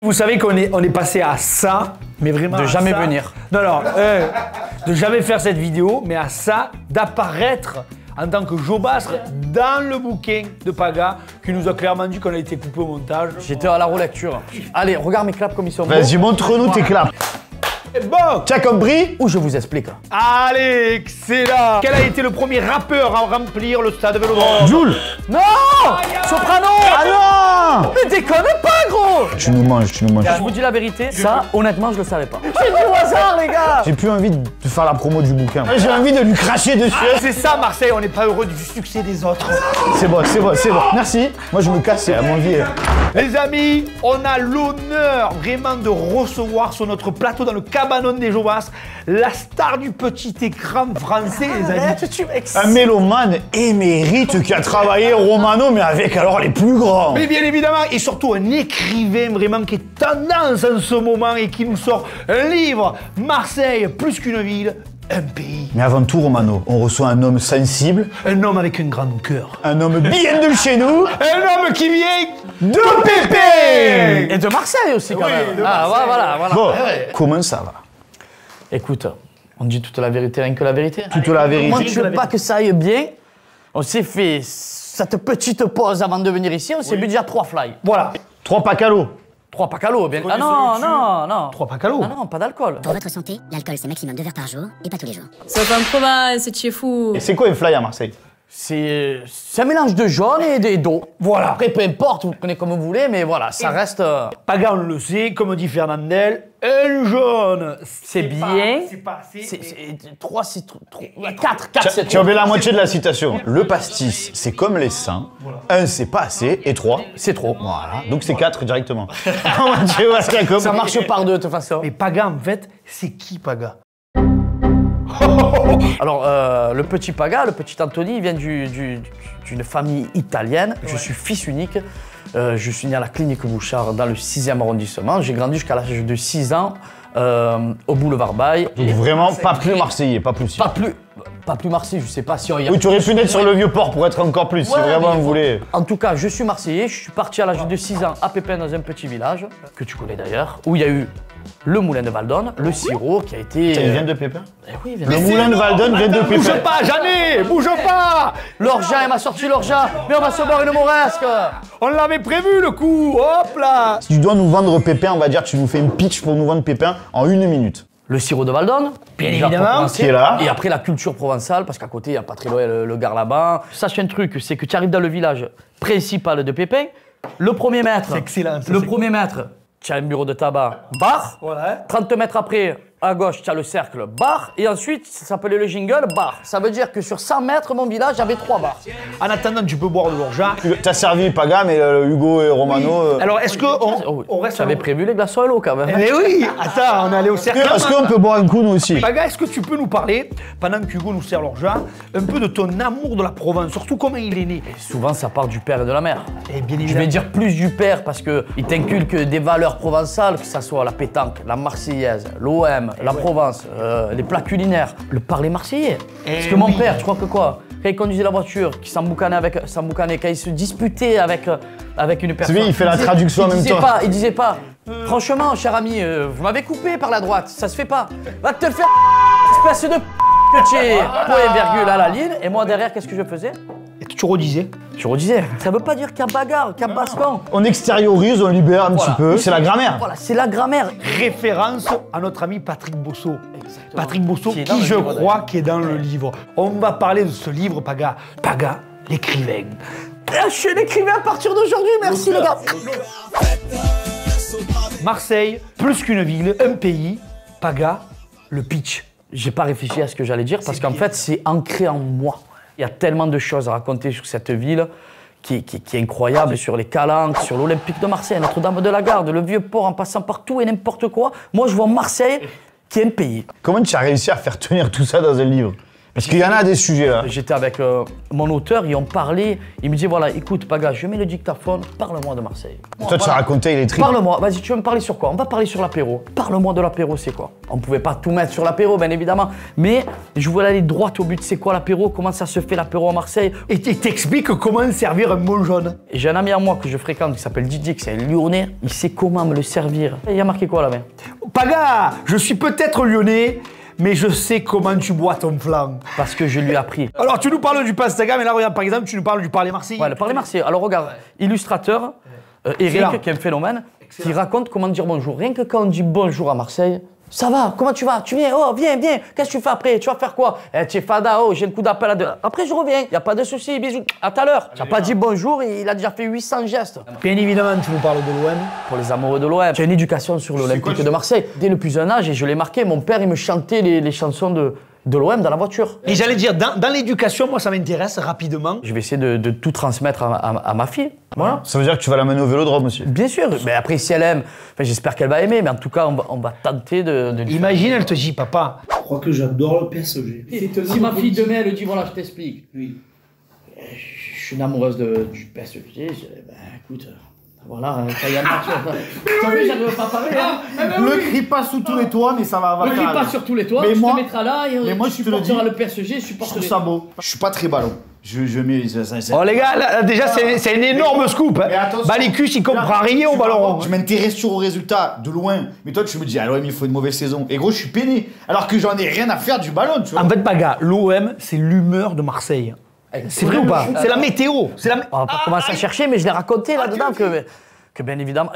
Vous savez qu'on est passé à ça, mais vraiment de jamais venir. Non, de jamais faire cette vidéo, mais à ça, d'apparaître en tant que Jobastre dans le bouquin de Paga, qui nous a clairement dit qu'on a été coupé au montage. J'étais à la relecture. Allez, regarde mes claps comme ils sont beaux. Vas-y, montre-nous tes claps. Bon, Tu as compris? Ou je vous explique. allez, excellent. Quel a été le premier rappeur à remplir le stade Vélodrome? Jules. Non, Soprano. Ah non! Mais déconne pas, gros. Tu nous manges, tu nous manges. Je vous dis la vérité, ça, honnêtement, je le savais pas. J'ai du hasard, les gars. J'ai plus envie de faire la promo du bouquin. J'ai envie de lui cracher dessus. C'est ça, Marseille, on n'est pas heureux du succès des autres. C'est bon, c'est bon, c'est bon. Merci. Moi, je me casse, à mon vie. Les amis, on a l'honneur vraiment de recevoir sur notre plateau dans le cabanon des Jobastres la star du petit écran français, les amis. Un mélomane émérite qui a travaillé Romano, mais avec alors les plus grands. Mais bien évidemment, et surtout un écrivain vraiment qui est tendance en ce moment et qui nous sort un livre, Marseille, plus qu'une ville, un pays. Mais avant tout, Romano, on reçoit un homme sensible, Un homme avec un grand cœur. un homme bien de chez nous, Un homme qui vient de Pépé. Et de Marseille aussi, quand même. Ah, voilà. Bon, comment ça va? Écoute, on dit toute la vérité, rien que la vérité. Toute la vérité. Moi, tu veux pas que ça aille bien? On s'est fait cette petite pause avant de venir ici, on s'est bu déjà 3 fly. Voilà. 3 packs à l'eau. 3 packs à l'eau, bien. Ah non. 3 packs à l'eau. Non, pas d'alcool. Pour votre santé, l'alcool c'est maximum 2 verres par jour et pas tous les jours. C'est pas en province, c'est fou. Et c'est quoi un fly à Marseille? C'est un mélange de jaune et d'eau. Voilà. Après, peu importe, vous le prenez comme vous voulez, mais voilà, ça reste... Paga, on le sait, comme dit Fernandel, un jaune. C'est bien. C'est pas assez. 3, c'est 4, c'est Tu as oublié la moitié de la citation. Le pastis, c'est comme les seins. 1, c'est pas assez. Et 3, c'est trop. voilà. Donc c'est 4 directement. Tu vois ce qu'il y a comme... Ça marche par 2 de toute façon. Mais Paga, en fait, c'est qui Paga? Alors, le petit Paga, le petit Anthony, il vient d'une famille italienne. Ouais. Je suis fils unique. Je suis né à la clinique Bouchard dans le 6e arrondissement. J'ai grandi jusqu'à l'âge de 6 ans au boulevard Baye. Donc vraiment pas plus marseillais, pas plus. Pas plus Marseille, je sais pas si on y a... Oui, tu aurais pu naître sur le Vieux-Port pour être encore plus, si vraiment on voulait. En tout cas, je suis marseillais. Je suis parti à l'âge de 6 ans à Pépin dans un petit village, que tu connais d'ailleurs, où il y a eu le moulin de Valdonne, le sirop qui a été... Il vient de Pépin? Eh oui, il vient Le moulin de Valdonne vient de Pépin. Bouge pas, Jeannet, bouge pas. L'orgeat, il m'a sorti l'orgeat, mais on va se boire une mauresque. On l'avait prévu le coup, hop là. Si tu dois nous vendre Pépin, on va dire que tu nous fais une pitch pour nous vendre Pépin en 1 minute. Le sirop de Valdonne, Bien déjà évidemment, provençal. qui est là. Et après la culture provençale, parce qu'à côté, il n'y a pas très loin le Gard là-bas. Sache un truc, c'est que tu arrives dans le village principal de Pépin, le premier mètre. C'est excellent, ça, Le c'est premier mètre, tu as un bureau de tabac, bar. Voilà. 30 mètres après, à gauche, tu as le cercle, bar. Et ensuite, ça s'appelait le jingle, bar. Ça veut dire que sur 100 mètres, mon village avait 3 bars. En attendant, tu peux boire de l'orgeat. T'as servi Paga, mais Hugo et Romano... Alors, est-ce qu'on Oh, on reste... J'avais prévu les glaçons à l'eau quand même. Eh oui, attends, on est allé au cercle. Est-ce qu'on peut boire un coup, nous aussi? Paga, est-ce que tu peux nous parler, pendant que Hugo nous sert l'orgeat, un peu de ton amour de la Provence, surtout comment il est né? Souvent, ça part du père et de la mère. Et bien Je évidemment. vais dire plus du père parce qu'il t'inculque des valeurs provençales, que ce soit la pétanque, la marseillaise, l'OM, la Provence, les plats culinaires, le parler marseillais. Parce que mon père, tu crois que quoi? Quand il conduisait la voiture, qu'il s'emboucanait, quand il se disputait avec une personne. C'est lui, il fait la traduction en même temps. Il disait pas, franchement, cher ami, vous m'avez coupé par la droite, ça se fait pas. Va te faire espèce de petit point virgule à la ligne. Et moi derrière, qu'est-ce que je faisais? Et tu redisais. Je redisais. Ça veut pas dire qu'il y a bagarre, qu'il y a baston. On extériorise, on libère un petit peu. C'est la grammaire. Voilà, c'est la grammaire. Référence à notre ami Patrick Bosso. Patrick Bosso, Qui est dans qui le je livre, crois qui est dans le livre. On va parler de ce livre, Paga. Paga, l'écrivain. Je suis l'écrivain à partir d'aujourd'hui, merci les gars. Marseille, plus qu'une ville, un pays. Paga, le pitch. J'ai pas réfléchi à ce que j'allais dire parce qu'en fait, c'est ancré en moi. Il y a tellement de choses à raconter sur cette ville qui est incroyable, sur les Calanques, sur l'Olympique de Marseille, Notre-Dame de la Garde, le Vieux-Port, en passant par tout et n'importe quoi. Moi, je vois Marseille qui est un pays. Comment tu as réussi à faire tenir tout ça dans un livre? Parce qu'il y en a des sujets là. J'étais avec mon auteur, ils ont parlé. Il me dit voilà, écoute, Paga, je mets le dictaphone, parle-moi de Marseille. Toi, tu as raconté les tripes. Parle-moi, vas-y, tu veux me parler sur quoi? On va parler sur l'apéro. Parle-moi de l'apéro, c'est quoi? On pouvait pas tout mettre sur l'apéro, bien évidemment. Mais je voulais aller droit au but. C'est quoi l'apéro? Comment ça se fait l'apéro à Marseille? Et t'expliques comment servir un bon jaune. Et j'ai un ami à moi que je fréquente qui s'appelle Didier, qui c'est un Lyonnais. Il sait comment me le servir. Il y a marqué quoi là-bas? Paga, je suis peut-être lyonnais, mais je sais comment tu bois ton flan. Parce que je lui ai appris. Alors, tu nous parles du pastaga, mais là, regarde, par exemple, tu nous parles du parler marseillais. Ouais, le parler marseillais. Alors regarde, illustrateur, Eric, qui est un phénomène, qui raconte comment dire bonjour. Rien que quand on dit bonjour à Marseille, ça va, comment tu vas? Tu viens, oh viens, qu'est-ce que tu fais après? Tu vas faire quoi? Tu es fada, oh j'ai un coup d'appel à deux. Après je reviens, y a pas de souci, bisous, à tout à l'heure. Tu n'as pas dit bonjour, il a déjà fait 800 gestes. Bien évidemment, tu nous parles de l'OM. Pour les amoureux de l'OM, j'ai une éducation sur l'Olympique de Marseille. Dès le plus jeune âge, et je l'ai marqué, mon père il me chantait les chansons de l'OM dans la voiture. Et j'allais dire, dans l'éducation, moi ça m'intéresse rapidement. Je vais essayer de tout transmettre à ma fille. Voilà. Ça veut dire que tu vas l'amener au vélodrome aussi. Bien sûr, mais après si elle aime, enfin, j'espère qu'elle va aimer, mais en tout cas on va tenter de Imagine, elle te dit, papa. Je crois que j'adore le PSG. Si ma fille demain elle dit voilà je t'explique. Oui. Je suis une amoureuse du PSG, je dis ben écoute, voilà, ça y est, tu as vu, j'arrive pas à parler. Ne crie pas sous tous les toits, mais ça va. Ne crie pas sur tous les toits, Mais tu moi- te mettras là et mais moi, tu je te le dis, supporteras le PSG, je Je supporterai. trouve ça beau. Je suis pas très ballon. Je mets. Oh les gars, là, déjà c'est un énorme scoop. Mais attention. Balicus, il comprend rien au ballon rond. Je m'intéresse sur au résultat de loin. Mais toi, tu me dis, alors il faut une mauvaise saison. Et gros, je suis peiné. Alors que j'en ai rien à faire du ballon, tu vois. En fait, Paga, l'OM, c'est l'humeur de Marseille. C'est vrai ou pas? C'est la météo. C'est la. On va pas commencer à chercher, mais je l'ai raconté là-dedans que bien évidemment.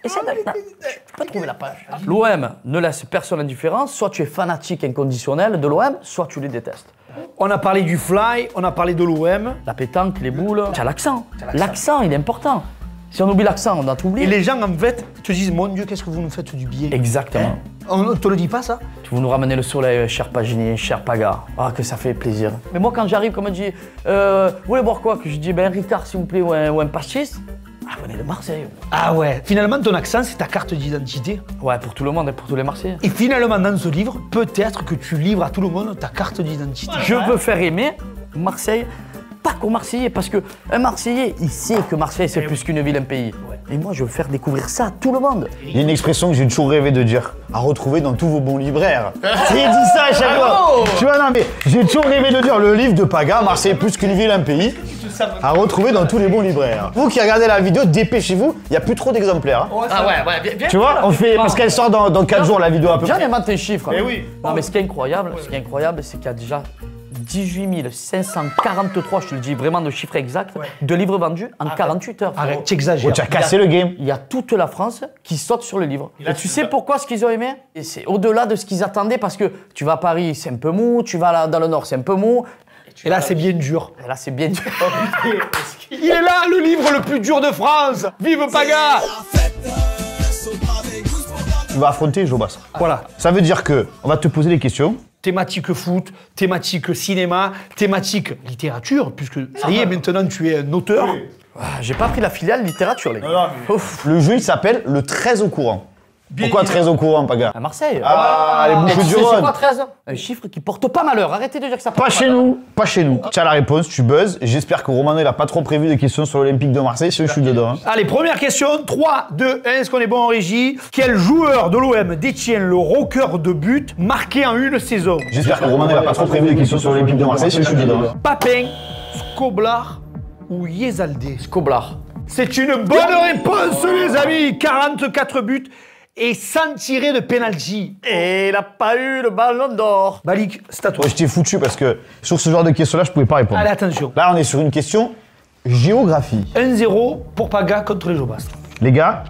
Essaie de. Je peux trouver la page. L'OM ne laisse personne indifférent. Soit tu es fanatique inconditionnel de l'OM, soit tu les détestes. On a parlé du fly, on a parlé de l'OM. La pétanque, les boules. Tu as l'accent. L'accent, il est important. Si on oublie l'accent, on a tout Et oublié. les gens, en fait, te disent, mon Dieu, qu'est-ce que vous nous faites du billet. Exactement. On ne te le dit pas, ça? Vous nous ramenez le soleil, cher Pagini, cher Paga. Ah, que ça fait plaisir. Mais moi, quand j'arrive, comme on dit, vous voulez boire quoi? Que je dis, ben Ricard, s'il vous plaît, ou un pastis. Ah, venez de Marseille. Ah ouais. Finalement, ton accent, c'est ta carte d'identité. Ouais, pour tout le monde et pour tous les Marseillais. Et finalement, dans ce livre, peut-être que tu livres à tout le monde ta carte d'identité. Je veux faire aimer Marseille, pas qu'aux Marseillais, parce qu'un Marseillais, il sait que Marseille, c'est plus qu'une ville, un pays. Et moi, je veux faire découvrir ça à tout le monde. Il y a une expression que j'ai toujours rêvé de dire, à retrouver dans tous vos bons libraires. C'est dit ça à chaque fois. Tu vois, non, mais j'ai toujours rêvé de dire le livre de Paga, Marseille plus qu'une ville, un pays, à retrouver dans tous les bons libraires. Vous qui regardez la vidéo, dépêchez-vous, il n'y a plus trop d'exemplaires. hein. Ah ouais, bien. Tu vois, on fait, parce qu'elle sort dans 4 jours la vidéo à peu Viens, près. invente un chiffre. Eh oui. Non, mais ce qui est incroyable, c'est qu'il y a déjà 18 543, je te le dis vraiment de chiffre exact, de livres vendus en 48 heures. frérot. Arrête, tu exagères. Oh, tu as cassé le game. Il y a toute la France qui saute sur le livre. Et tu sais pourquoi ce qu'ils ont aimé? Et c'est au-delà de ce qu'ils attendaient, parce que tu vas à Paris, c'est un peu mou, tu vas là, dans le Nord, c'est un peu mou. Et là, c'est bien dur. Et là, c'est bien dur. Il est là, le livre le plus dur de France. Vive Paga! Tu vas affronter Jobas. Voilà. Ça veut dire que on va te poser des questions. Thématique foot, thématique cinéma, thématique littérature, puisque ça y est, maintenant tu es un auteur. J'ai pas pris la filiale littérature, les gars. Ouf. Le jeu, il s'appelle le 13 au courant. Pourquoi 13 au courant, Paga? À Marseille. Ah, les Et bouches tu du sais, c'est Rhône. quoi 13? Un chiffre qui porte pas malheur. Arrêtez de dire que ça porte Pas chez nous, pas chez nous. Tu as la réponse, tu buzzes. J'espère que Romano, il a pas trop prévu des questions sur l'Olympique de Marseille, sinon je suis dedans. hein. Allez, première question, 3, 2, 1, est-ce qu'on est bon en régie? Quel joueur de l'OM détient le record de buts marqués en une saison? J'espère que Romano, il a pas trop prévu des questions sur l'Olympique de Marseille, sinon je suis dedans. hein. Papin, Skoblar ou Yezaldé? Koblar. C'est une bonne réponse, les amis. 44 buts et 100 tirés de penalty. Et il a pas eu le ballon d'or. Balik, c'est à toi. Ouais, je t'ai foutu parce que sur ce genre de questions-là, je pouvais pas répondre. Allez, attention. Là, on est sur une question géographie. 1-0 pour Paga contre les Jobas. Les gars,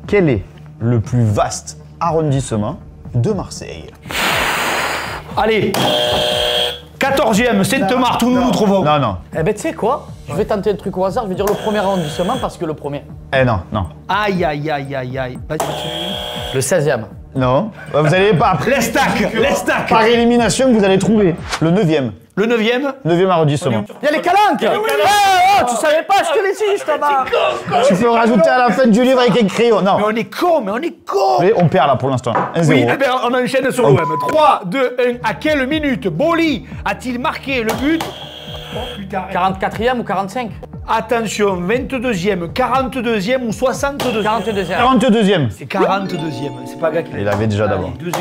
quel est le plus vaste arrondissement de Marseille? Allez, 14e, Sainte-Marthe, où nous nous trouvons. Non, non. Eh ben, tu sais quoi? Je vais tenter un truc au hasard. Je vais dire le premier arrondissement parce que le premier. Eh non, non. Aïe, aïe, aïe, aïe, aïe. Le 16e. Non. Vous allez pas après. L'Estac, l'Estac. Par élimination, vous allez trouver le 9e. Le 9e. 9e arrondissement. Il y a les calanques. Tu savais pas, je te l'ai dit, je t'en Tu peux rajouter à la fin du livre avec un crayon. Non. Mais on est con, mais on est con. Mais on perd là pour l'instant. 1-0. Oui, eh ben, on enchaîne sur l'OM. 3, 2, 1. À quelle minute Boli a-t-il marqué le but? Oh putain. 44e ou 45? Attention, 22e, 42e ou 62e? 42e. 42e. C'est 42e. C'est pas gars qui Il avait déjà d'abord. 2-0.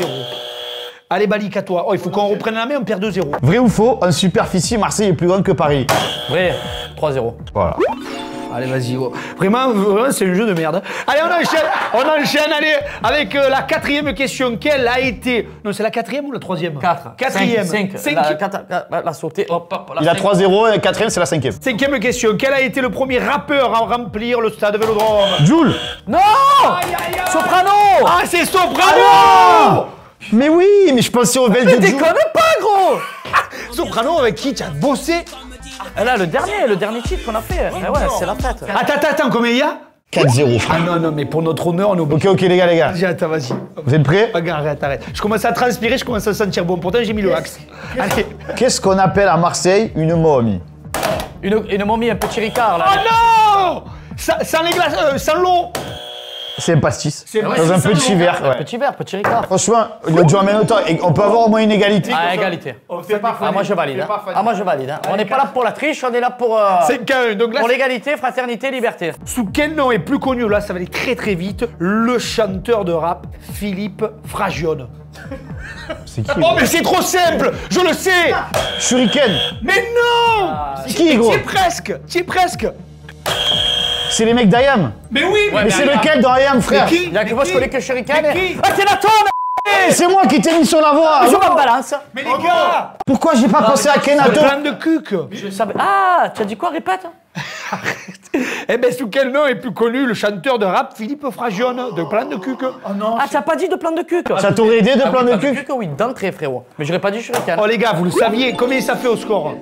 Allez, Balik, à toi. Oh, il faut qu'on reprenne la main, on perd 2-0. Vrai ou faux, en superficie, Marseille est plus grand que Paris. Vrai. 3-0. Voilà. Allez, vas-y. Oh. Vraiment, c'est un jeu de merde. Allez, on enchaîne, allez, avec la 4e question. Quelle a été... Non, c'est la 4e ou la 3e? 4. 4e. 5. La sautée. Hop, hop. Il a 3-0 et la 4e, c'est la 5e. 5e question. Quel a été le premier rappeur à remplir le stade Vélodrome? Joule. Non. Aïe, aïe, aïe. Soprano. Ah, c'est Soprano. Mais oui, mais je pensais au bel Mais de Joule. déconne pas, gros. Soprano, avec qui tu as bossé? Là, le dernier titre qu'on a fait. Eh ouais, c'est la fête. Attends, combien il y a? 4-0. Ah non, mais pour notre honneur, on est obligé. Ok, les gars. Vas-y, attends, vas-y. Vous êtes prêts? Regarde, arrête. Je commence à transpirer, je commence à sentir bon. Pourtant, j'ai mis le axe. Allez. Qu'est-ce qu'on appelle à Marseille une momie? Une momie, un petit ricard, là. Oh non! Sans les glaces, sans l'eau. C'est un pastis. C'est Dans un petit verre. Ouais. Petit verre, petit ricard. Franchement, il a dû en même temps. Et on peut avoir au moins une égalité. Ah, égalité. Ah, moi je valide. Moi je valide. On n'est pas là pour la triche, on est là pour 5-1. Donc là, pour l'égalité, fraternité, liberté. sous quel nom est plus connu, là, ça va aller très très vite, le chanteur de rap Philippe Fragione? C'est qui? Oh, mais c'est trop simple! Je le sais! Shuriken. Mais non! C'est qui, gros? Tu es presque! C'est les mecs d'Ayam. Mais oui, Mais c'est lequel dans Ayam, frère? qui? Il y a que moi je connais que Shuriken. Mais qui? Ah, c'est la tombe. C'est moi qui t'ai mis sur la voie. Je m'en balance. Mais les gars! Pourquoi j'ai pas pensé à Le Kenato? plan de cuc! Je savais. Ah, tu as dit quoi, répète? Eh ben, sous quel nom est plus connu le chanteur de rap Philippe Fragione de plan de cuc? Oh non! Ah, t'as pas dit de plan de cuc? Ça t'aurait aidé de plan de cul? Oui, d'entrée, frérot. Mais j'aurais pas dit Shuriken. Oh les gars, vous le saviez, combien ça fait au score?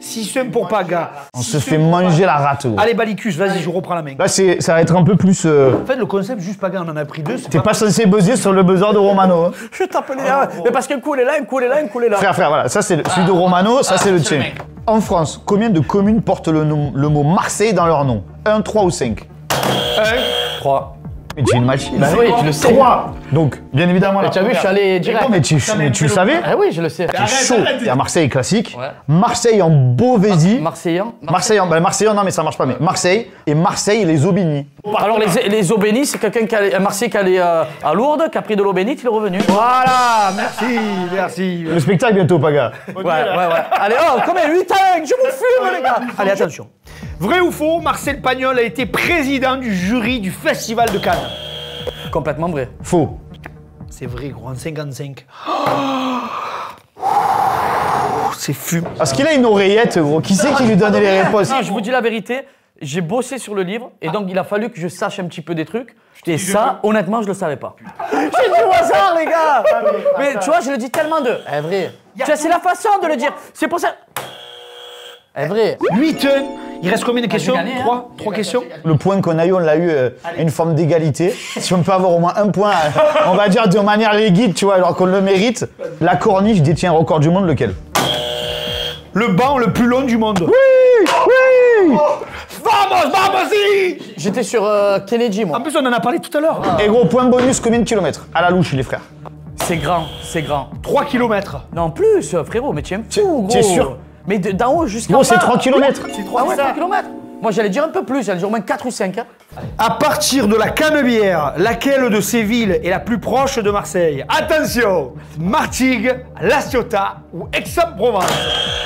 6-1 pour Paga. On se fait manger la rate, gros. Allez, Balicus, vas-y, je reprends la main. Là, ça va être un peu plus. En fait, le concept, juste Paga, on en a pris deux. T'es pas censé buzzer sur le buzzer de Romano. Hein. Je tape les gars. Mais parce qu'un coup il est là, un coup il est là, un coup il est là. Frère, voilà, ça c'est celui de Romano, ça c'est le tien. En France, combien de communes portent le mot Marseille dans leur nom? 1, 3 ou 5? 3. Mais tu es une machine. Bah oui, tu le sais. 3. Donc, bien évidemment, la Tu as vu, je suis première. allé direct. Mais tu le savais? Ah oui, je le sais. C'est chaud. Il y a Marseille classique, Ouais. Marseille en Beauvaisis, Marseillan. Marseille non mais ça marche pas, mais Marseille et Marseille les Aubigny. Alors les eaux bénies, c'est quelqu'un qui allait, un Marseillais qui allait à Lourdes, qui a pris de l'eau bénite, il est revenu. Voilà, merci. Le spectacle bientôt, Paga. Ouais. Allez, oh, combien 8 ans, je vous fume les gars. Allez, attention. Vrai ou faux, Marcel Pagnol a été président du jury du Festival de Cannes? Complètement vrai. Faux. C'est vrai, gros, en 55. C'est fume. Parce qu'il a une oreillette, gros. Qui c'est qui lui donne les réponses? Non, je vous dis la vérité, j'ai bossé sur le livre et donc il a fallu que je sache un petit peu des trucs. Et ça, honnêtement, je le savais pas. J'ai dit au hasard, les gars. Mais tu vois, je le dis tellement de. Eh vrai. Tu vois, c'est la façon de le dire. C'est pour ça. Eh vrai. 8-1. Il reste combien de questions? gagné, hein. 3 questions? Le point qu'on a eu, on l'a eu une forme d'égalité. Si on peut avoir au moins un point, on va dire de manière légitime, tu vois, alors qu'on le mérite. La corniche détient un record du monde, lequel? Le banc le plus long du monde. Oui. Vamos! J'étais sur Kennedy, moi. En plus, on en a parlé tout à l'heure. Et gros, point bonus, combien de kilomètres? À la louche, les frères. C'est grand, c'est grand. 3 km. Non, plus, frérot, mais tu es un fou, gros. T'es sûr? Mais d'en haut jusqu'en bas. Gros, c'est 3 kilomètres. Ah ouais, 3 km. Moi, j'allais dire un peu plus, j'allais dire au moins 4 ou 5. Hein. À partir de la Canebière, laquelle de ces villes est la plus proche de Marseille? Attention! Martigues, La Ciotat ou Aix-en-Provence?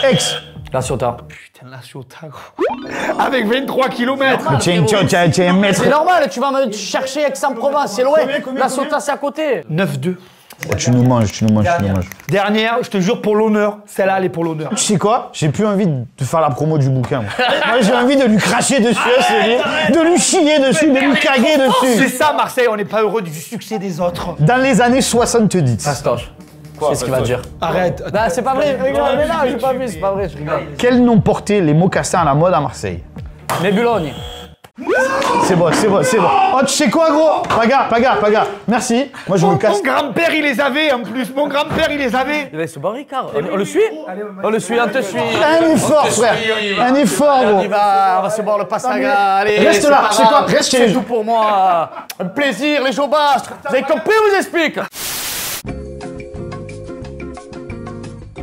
Ex. La Ciotat. Putain, La Ciotat, gros. Avec 23 km. Tiens, un maître. C'est normal, tu vas me chercher Aix-en-Provence, c'est loin. La Ciotat, c'est à côté. 9-2. Oh, tu nous manges. Dernière, je te jure, pour l'honneur. Celle-là, elle est pour l'honneur. Tu sais quoi? J'ai plus envie de faire la promo du bouquin. Moi, j'ai envie de lui cracher dessus, de lui chier dessus, de lui caguer C'est dessus. ça, Marseille, on n'est pas heureux du succès des autres. Dans les années 70. Fastoche. C'est ce qu'il va dire. Arrête. Bah, c'est pas vrai, rigole, mais non, j'ai pas vu, c'est pas vrai, je rigole. Quel nom portaient les mocassins à la mode à Marseille? Mais Boulogne. C'est bon, c'est bon, c'est bon. Oh, tu sais quoi, gros? Paga. Merci. Moi, je me casse. Mon grand-père, il les avait en plus. Mon grand-père, il les avait. Il va se barrer, Ricard. On le suit? On le suit, on te suit. Un effort, frère. Un effort, On gros. y va, on va se boire le Passaga. Allez, Reste c'est là, pas c'est grave. quoi? Reste chez C'est les tout pour moi. Un plaisir, les Jobastres. Vous avez compris, on vous explique.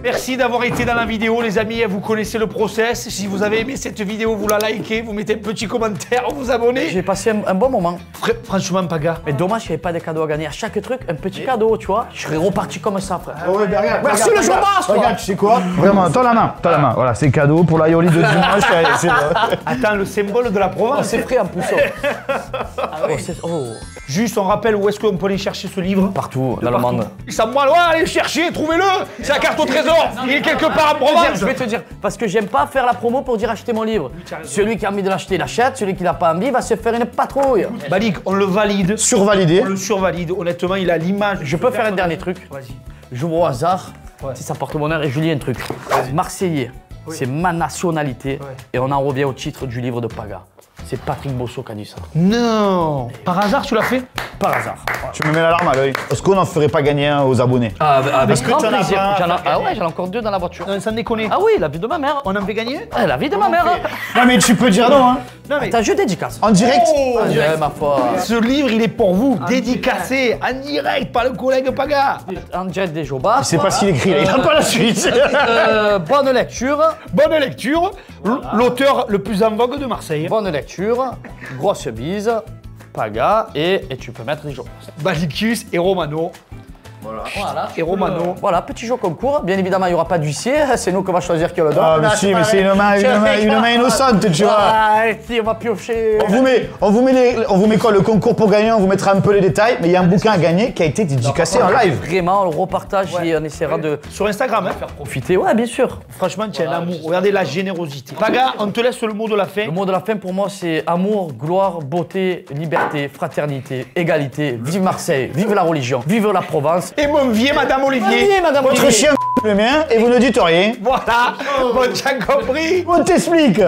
Merci d'avoir été dans la vidéo, les amis. Vous connaissez le process. Si vous avez aimé cette vidéo, vous la likez, vous mettez un petit commentaire, vous abonnez. J'ai passé un bon moment. Franchement, Paga. Mais dommage qu'il n'y avait pas de cadeaux à gagner. À chaque truc, un petit cadeau, tu vois. Je serais reparti comme ça, frère. Ouais, ben regarde. Merci le Jobastre. Regarde, tu sais quoi? Vraiment, tends la main. Voilà, c'est cadeau pour la Yoli de dimanche. Allez, c'est bon. Attends, le symbole de la Oh, Provence. c'est frais en plus. Oh. Juste, on rappelle où est-ce qu'on peut aller chercher ce livre. Partout, dans le monde. Ça me ouais, allez le chercher, trouvez-le. C'est la carte au trésor. Il est quelque part en Provence. Je vais te dire, parce que j'aime pas faire la promo pour dire acheter mon livre. Celui qui a envie de l'acheter, il achète. Celui qui n'a pas envie va se faire une patrouille. Balik, on le valide. Survalidé. On le survalide. Honnêtement, il a l'image. Je peux faire un dernier truc. Vas-y. J'ouvre au hasard, si ça porte bonheur, et je lis un truc. Marseillais, c'est ma nationalité, et on en revient au titre du livre de Paga. C'est Patrick Bosso qui a dit ça. Non. Par hasard, tu l'as fait? Par hasard. Tu me mets la larme à l'œil. Est-ce qu'on n'en ferait pas gagner un aux abonnés? Avec grand tu en as plaisir. pas Ah ouais, j'en ai encore 2 dans la voiture. Sans déconner. Ah oui, la vie de ma mère. On en fait gagner? La vie de ma mère. Non, mais tu peux dire non, hein. Non mais. T'as jeu dédicace. En direct? Ah, ouais, ma foi. Ce livre, il est pour vous, dédicacé, en direct par le collègue Paga. En direct des Jobas. Je sais pas ce qu'il écrit, là. Il n'a pas la suite. Bonne lecture. Bonne lecture. L'auteur le plus en vogue de Marseille. Bonne lecture. Grosse bise. Paga. Et tu peux mettre des Jobas. Balicus et Romano. Voilà. Et Romano. Voilà, petit jeu concours. Bien évidemment, il n'y aura pas d'huissier. C'est nous qu'on va choisir qui le donne. Ah, mais si, mais c'est une main innocente, tu vois. Ah, si, on va piocher. On vous met quoi, le concours pour gagner? On vous mettra un peu les détails, mais il y a un bouquin à gagner qui a été dédicacé en live. Vraiment, on le repartage et on essaiera de Sur Instagram, hein. profiter. Ouais, bien sûr. Franchement, tu as un amour. Regardez la générosité. Paga, on te laisse le mot de la fin. Le mot de la fin pour moi, c'est amour, gloire, beauté, liberté, fraternité, égalité. Vive Marseille, vive la religion, vive la Provence. Et mon vieux Madame Olivier. Vive Madame Votre Olivier. chien le mien et vous ne dites rien. Voilà. Bon, tu as compris. On t'explique.